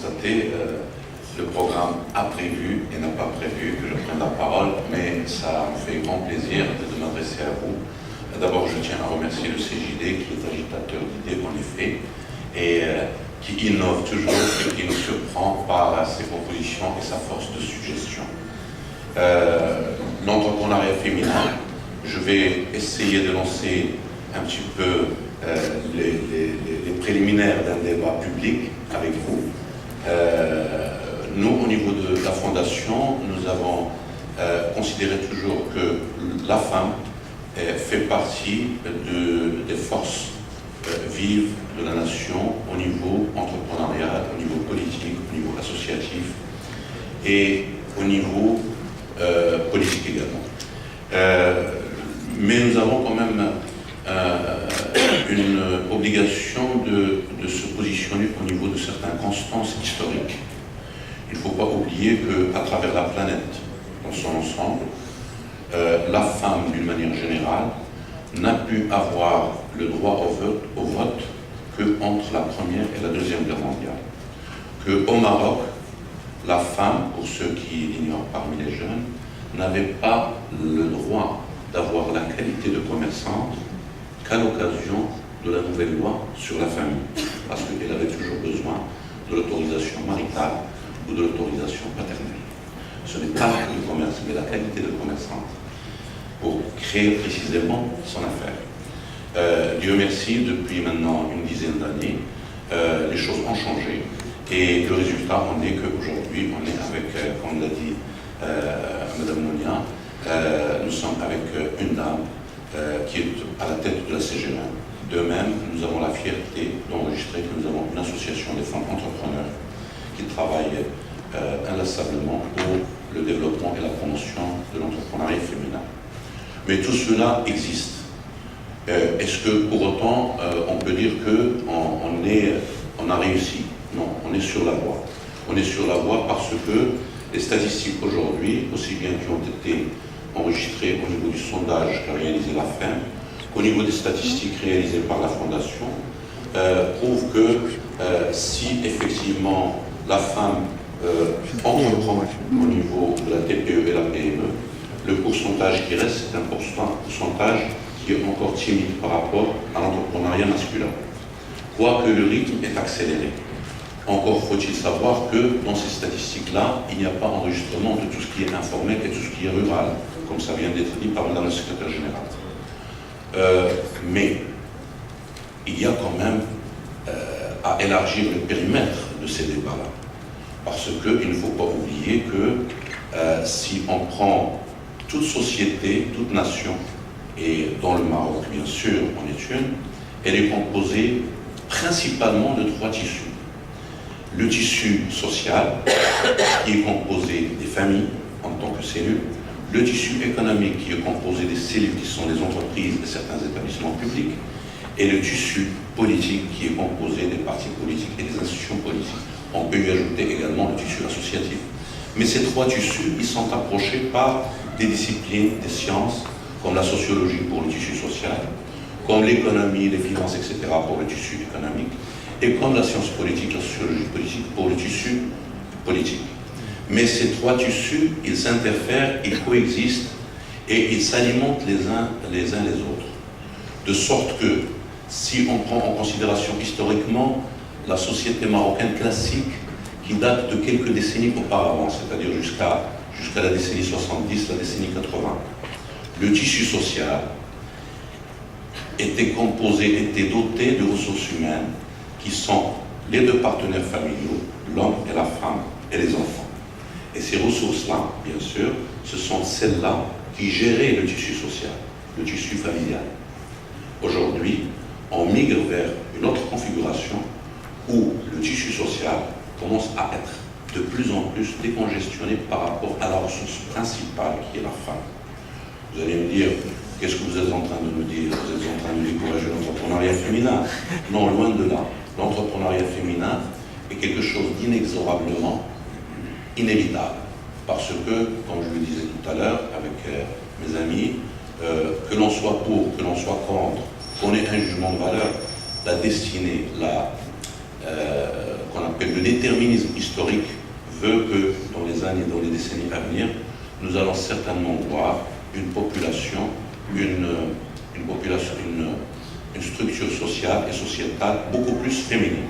constaté, le programme a prévu et n'a pas prévu que je prenne la parole, mais ça me fait grand plaisir de m'adresser à vous. D'abord, je tiens à remercier le CJD, qui est agitateur d'idées, en effet, et qui innove toujours et qui nous surprend par ses propositions et sa force de suggestion. L'entrepreneuriat féminin, je vais essayer de lancer un petit peu les préliminaires d'un débat public avec vous. Nous, au niveau de la Fondation, nous avons considéré toujours que la femme fait partie des forces vives de la nation au niveau entrepreneurial, au niveau politique, au niveau associatif et au niveau politique également. Mais nous avons quand même une obligation de se positionner au niveau de certaines constances historiques. Il ne faut pas oublier qu'à travers la planète, dans son ensemble, la femme, d'une manière générale, n'a pu avoir le droit au vote qu'entre la Première et la Deuxième Guerre mondiale. Qu'au Maroc, la femme, pour ceux qui l'ignorent parmi les jeunes, n'avait pas le droit d'avoir la qualité de commerçante qu'à l'occasion de la nouvelle loi sur la famille, parce qu'elle avait toujours besoin de l'autorisation maritale ou de l'autorisation paternelle. Ce n'est pas le commerce, mais la qualité de commerçante pour créer précisément son affaire. Dieu merci, depuis maintenant une dizaine d'années, les choses ont changé et le résultat en est qu'aujourd'hui on est avec, comme l'a dit Madame Monia, nous sommes avec une dame qui est à la tête de la CGM. De même, nous avons la fierté d'enregistrer que nous avons une association des femmes entrepreneurs qui travaille inlassablement pour le développement et la promotion de l'entrepreneuriat féminin. Mais tout cela existe. Est-ce que pour autant on peut dire qu'on a réussi? Non, on est sur la voie. On est sur la voie parce que les statistiques aujourd'hui, aussi bien qui ont été enregistrées au niveau du sondage qu'a réalisé la FEM, qu'au niveau des statistiques réalisées par la Fondation, prouvent que si effectivement la femme entreprend au niveau de la TPE et la PME, le pourcentage qui reste, c'est un pourcentage qui est encore timide par rapport à l'entrepreneuriat masculin. Quoique le rythme est accéléré. Encore faut-il savoir que dans ces statistiques-là, il n'y a pas enregistrement de tout ce qui est informel et tout ce qui est rural, comme ça vient d'être dit par Madame la secrétaire générale. Mais il y a quand même à élargir le périmètre de ces débats-là. Parce qu'il ne faut pas oublier que si on prend toute société, toute nation, et dans le Maroc, bien sûr, en est une, elle est composée principalement de trois tissus. Le tissu social, qui est composé des familles en tant que cellules, le tissu économique, qui est composé des cellules qui sont les entreprises et certains établissements publics, et le tissu politique, qui est composé des partis politiques et des institutions politiques. On peut y ajouter également le tissu associatif. Mais ces trois tissus, ils sont approchés par des disciplines, des sciences, comme la sociologie pour le tissu social, comme l'économie, les finances, etc. pour le tissu économique, et comme la science politique, la sociologie politique pour le tissu politique. Mais ces trois tissus, ils s'interfèrent, ils coexistent, et ils s'alimentent les uns les autres. De sorte que, si on prend en considération historiquement la société marocaine classique, qui date de quelques décennies auparavant, c'est-à-dire jusqu'à la décennie 70, la décennie 80. Le tissu social était doté de ressources humaines qui sont les deux partenaires familiaux, l'homme et la femme, et les enfants. Et ces ressources-là, bien sûr, ce sont celles-là qui géraient le tissu social, le tissu familial. Aujourd'hui, on migre vers une autre configuration où le tissu social commence à être de plus en plus décongestionné par rapport à la ressource principale qui est la femme. Vous allez me dire, qu'est-ce que vous êtes en train de nous dire? Vous êtes en train de décourager l'entrepreneuriat féminin? Non, loin de là. L'entrepreneuriat féminin est quelque chose d'inexorablement inévitable. Parce que, comme je le disais tout à l'heure avec mes amis, que l'on soit pour, que l'on soit contre, qu'on ait un jugement de valeur, la destinée, qu'on appelle le déterminisme historique, veut que dans les années, dans les décennies à venir, nous allons certainement voir une population, une structure sociale et sociétale beaucoup plus féminine.